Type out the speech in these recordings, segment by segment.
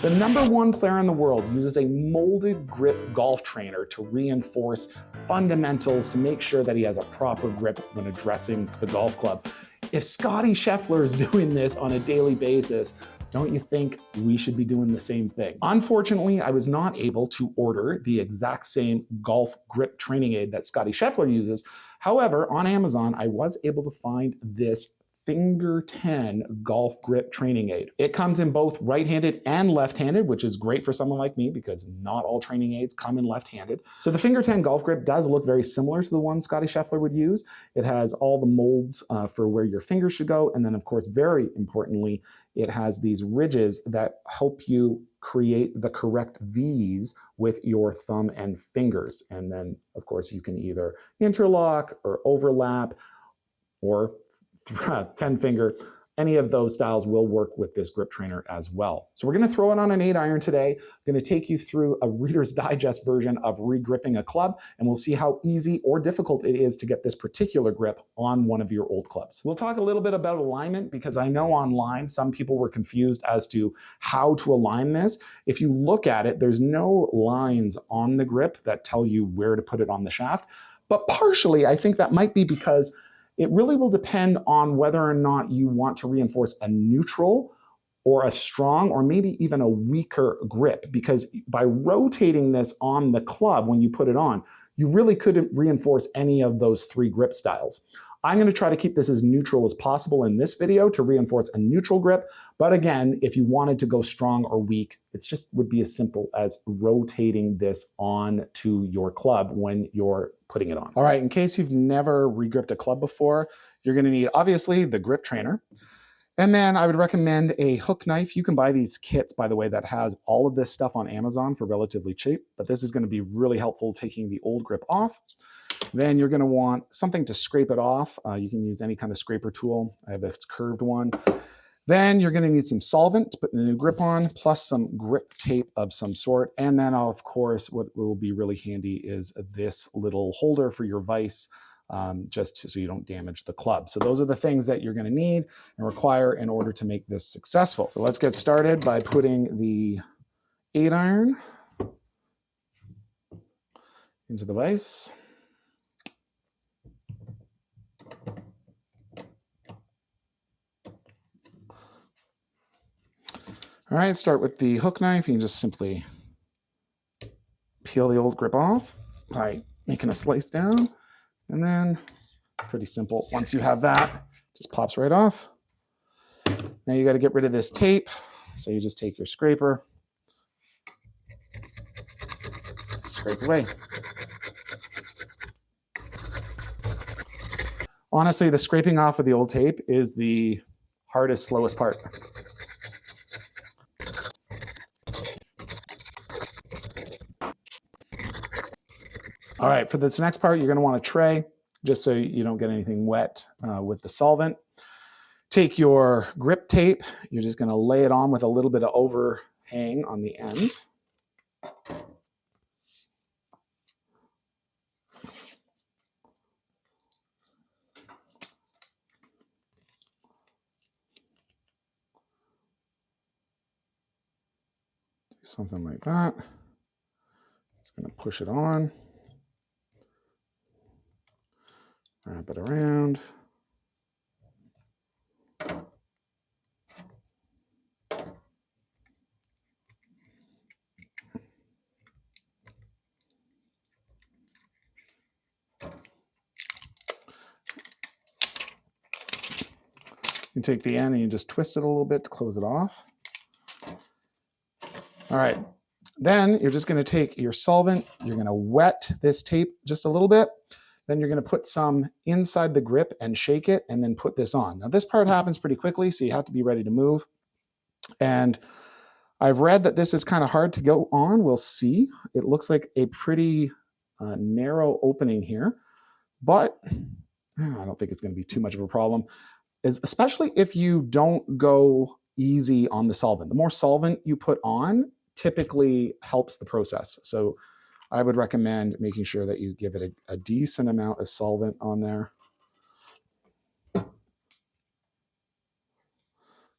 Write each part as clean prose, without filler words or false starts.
The #1 player in the world uses a molded grip golf trainer to reinforce fundamentals to make sure that he has a proper grip when addressing the golf club. If Scottie Scheffler is doing this on a daily basis, don't you think we should be doing the same thing? Unfortunately, I was not able to order the exact same golf grip training aid that Scottie Scheffler uses. However, on Amazon, I was able to find this Finger 10 golf grip training aid. It comes in both right-handed and left-handed, which is great for someone like me because not all training aids come in left-handed. So the Finger 10 golf grip does look very similar to the one Scottie Scheffler would use. It has all the molds for where your fingers should go. And then of course, very importantly, it has these ridges that help you create the correct V's with your thumb and fingers. And then of course, you can either interlock or overlap or 10 finger. Any of those styles will work with this grip trainer as well. So we're going to throw it on an 8-iron today. I'm going to take you through a Reader's Digest version of regripping a club, and we'll see how easy or difficult it is to get this particular grip on one of your old clubs. We'll talk a little bit about alignment because I know online some people were confused as to how to align this. If you look at it, there's no lines on the grip that tell you where to put it on the shaft. But partially, I think that might be because it really will depend on whether or not you want to reinforce a neutral or a strong or maybe even a weaker grip, because by rotating this on the club when you put it on, you really couldn't reinforce any of those 3 grip styles. I'm going to try to keep this as neutral as possible in this video to reinforce a neutral grip. But again, if you wanted to go strong or weak, it just would be as simple as rotating this on to your club when you're putting it on. All right, in case you've never regripped a club before, you're going to need obviously the grip trainer. And then I would recommend a hook knife. You can buy these kits, by the way, that has all of this stuff on Amazon for relatively cheap, but this is going to be really helpful taking the old grip off. Then you're going to want something to scrape it off. You can use any kind of scraper tool. I have this curved one. Then you're going to need some solvent to put the new grip on, plus some grip tape of some sort. And then, of course, what will be really handy is this little holder for your vise, just so you don't damage the club. So those are the things that you're going to need and require in order to make this successful. So let's get started by putting the 8-iron into the vise. All right, start with the hook knife. You can just simply peel the old grip off by making a slice down. And then, pretty simple. Once you have that, just pops right off. Now you got to get rid of this tape. So you just take your scraper, scrape away. Honestly, the scraping off of the old tape is the hardest, slowest part. All right, for this next part, you're going to want a tray, just so you don't get anything wet with the solvent. Take your grip tape. You're just going to lay it on with a little bit of overhang on the end. Something like that. Just going to push it on. Wrap it around. You take the end and you just twist it a little bit to close it off. All right, then you're just going to take your solvent, you're going to wet this tape just a little bit. Then you're going to put some inside the grip and shake it and then put this on. Now this part happens pretty quickly, so you have to be ready to move. And I've read that this is kind of hard to go on. We'll see. It looks like a pretty narrow opening here, but I don't think it's going to be too much of a problem, especially if you don't go easy on the solvent. The more solvent you put on typically helps the process. So I would recommend making sure that you give it a decent amount of solvent on there.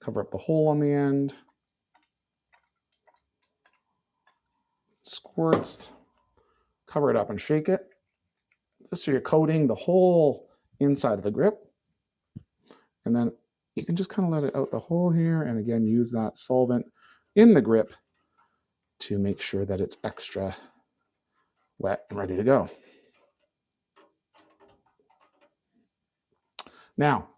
Cover up the hole on the end. squirts. Cover it up and shake it. Just so you're coating the whole inside of the grip. And then you can just kind of let it out the hole here. And again, use that solvent in the grip to make sure that it's extra wet and ready to go. Now,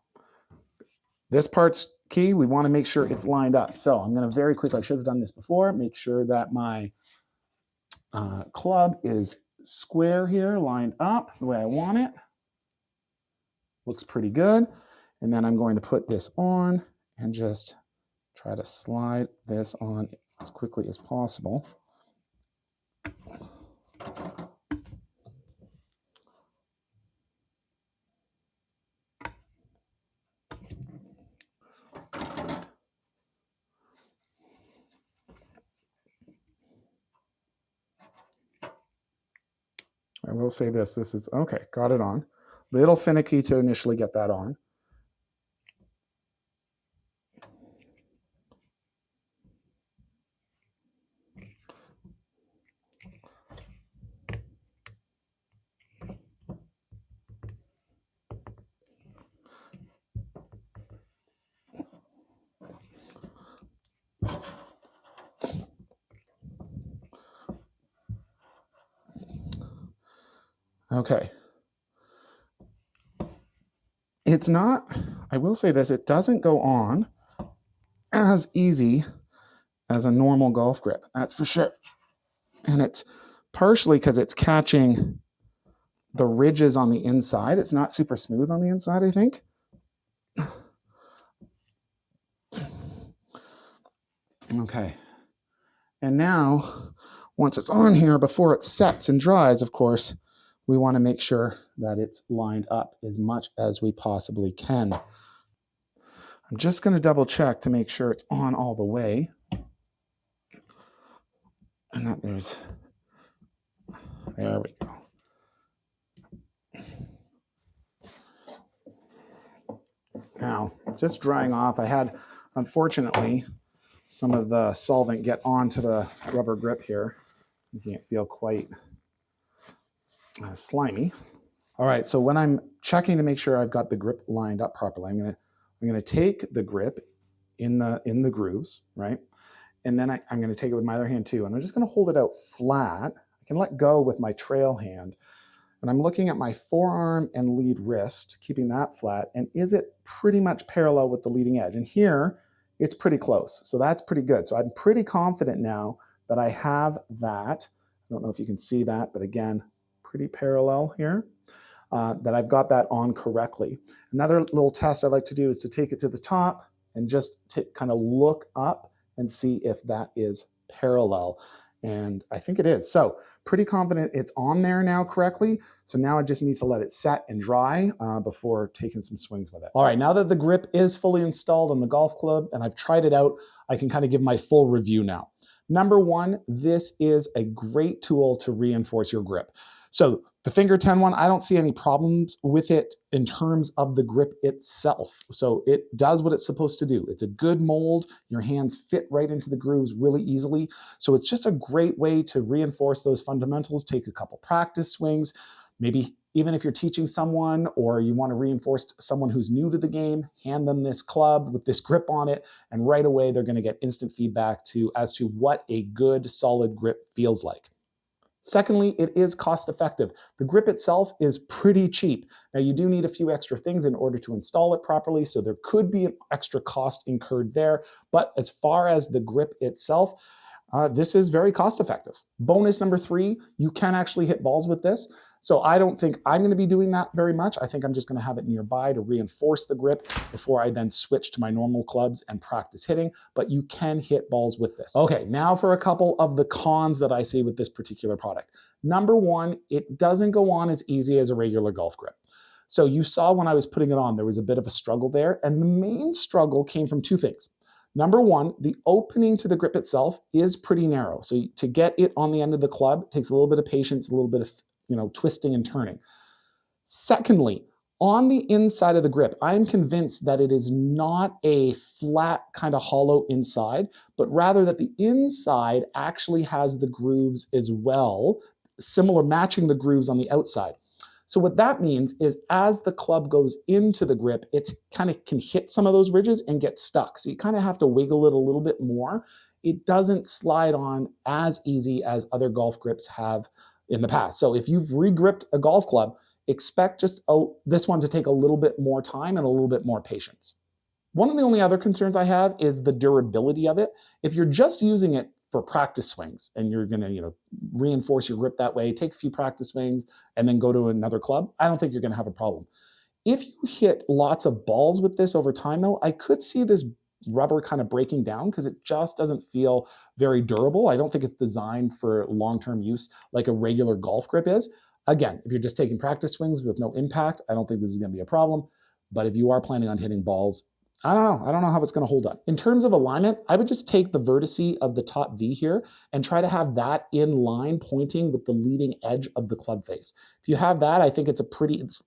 this part's key. We want to make sure it's lined up. So I'm going to very quickly, I should have done this before, make sure that my club is square here, lined up the way I want it. Looks pretty good. And then I'm going to put this on and just try to slide this on as quickly as possible. I will say this is, okay, got it on. Little finicky to initially get that on. Okay. It's not, I will say this, it doesn't go on as easy as a normal golf grip, that's for sure. And it's partially because it's catching the ridges on the inside. It's not super smooth on the inside, I think. Okay. And now, once it's on here, before it sets and dries, of course, we want to make sure that it's lined up as much as we possibly can. I'm just going to double check to make sure it's on all the way. And that there we go. Now, just drying off, I had, unfortunately, some of the solvent get onto the rubber grip here, making it feel quite slimy. All right, so when I'm checking to make sure I've got the grip lined up properly, I'm gonna take the grip in the grooves, right? And then I'm gonna take it with my other hand too, and I'm just gonna hold it out flat. I can let go with my trail hand, and I'm looking at my forearm and lead wrist, keeping that flat, and is it pretty much parallel with the leading edge? And here, it's pretty close, so that's pretty good. So I'm pretty confident now that I have that. I don't know if you can see that, but again, pretty parallel here, that I've got that on correctly. Another little test I like to do is to take it to the top and just kind of look up and see if that is parallel. And I think it is. So pretty confident it's on there now correctly. So now I just need to let it set and dry before taking some swings with it. All right, now that the grip is fully installed on the golf club and I've tried it out, I can kind of give my full review now. Number one, this is a great tool to reinforce your grip. So the Finger 10 one, I don't see any problems with it in terms of the grip itself. So it does what it's supposed to do. It's a good mold. Your hands fit right into the grooves really easily. So it's just a great way to reinforce those fundamentals. Take a couple practice swings. Maybe even if you're teaching someone or you want to reinforce someone who's new to the game, hand them this club with this grip on it, and right away they're going to get instant feedback as to what a good solid grip feels like. Secondly, it is cost effective. The grip itself is pretty cheap. Now you do need a few extra things in order to install it properly, so there could be an extra cost incurred there. But as far as the grip itself, this is very cost effective. Bonus number 3, you can actually hit balls with this. So I don't think I'm going to be doing that very much. I think I'm just going to have it nearby to reinforce the grip before I then switch to my normal clubs and practice hitting, but you can hit balls with this. Okay, now for a couple of the cons that I see with this particular product. Number 1, it doesn't go on as easy as a regular golf grip. So you saw when I was putting it on, there was a bit of a struggle there, and the main struggle came from 2 things. Number 1, the opening to the grip itself is pretty narrow. So to get it on the end of the club takes a little bit of patience, a little bit of twisting and turning. Secondly, On the inside of the grip, I'm convinced that it is not a flat kind of hollow inside, but rather that the inside actually has the grooves as well, similar, matching the grooves on the outside. So what that means is as the club goes into the grip, it's kind of can hit some of those ridges and get stuck. So you kind of have to wiggle it a little bit more. It doesn't slide on as easy as other golf grips have in the past. So if you've re-gripped a golf club, expect just this one to take a little bit more time and a little bit more patience. One of the only other concerns I have is the durability of it. If you're just using it for practice swings and you're going to, reinforce your grip that way, take a few practice swings and then go to another club, I don't think you're going to have a problem. If you hit lots of balls with this over time though, I could see this rubber kind of breaking down because it just doesn't feel very durable. I don't think it's designed for long-term use like a regular golf grip is. Again, if you're just taking practice swings with no impact, I don't think this is going to be a problem. But if you are planning on hitting balls, I don't know. I don't know how it's going to hold up. In terms of alignment, I would just take the vertice of the top V here and try to have that in line pointing with the leading edge of the club face. If you have that, I think it's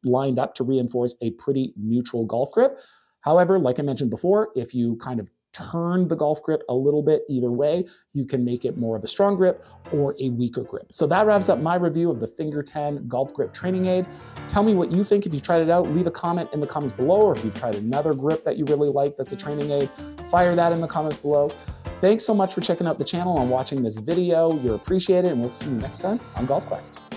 lined up to reinforce a pretty neutral golf grip. However, like I mentioned before, if you kind of turn the golf grip a little bit either way, you can make it more of a strong grip or a weaker grip. So that wraps up my review of the Finger 10 Golf Grip Training Aid. Tell me what you think if you tried it out. Leave a comment in the comments below, or if you've tried another grip that you really like that's a training aid, fire that in the comments below. Thanks so much for checking out the channel and watching this video. You're appreciated, and we'll see you next time on Golf Quest.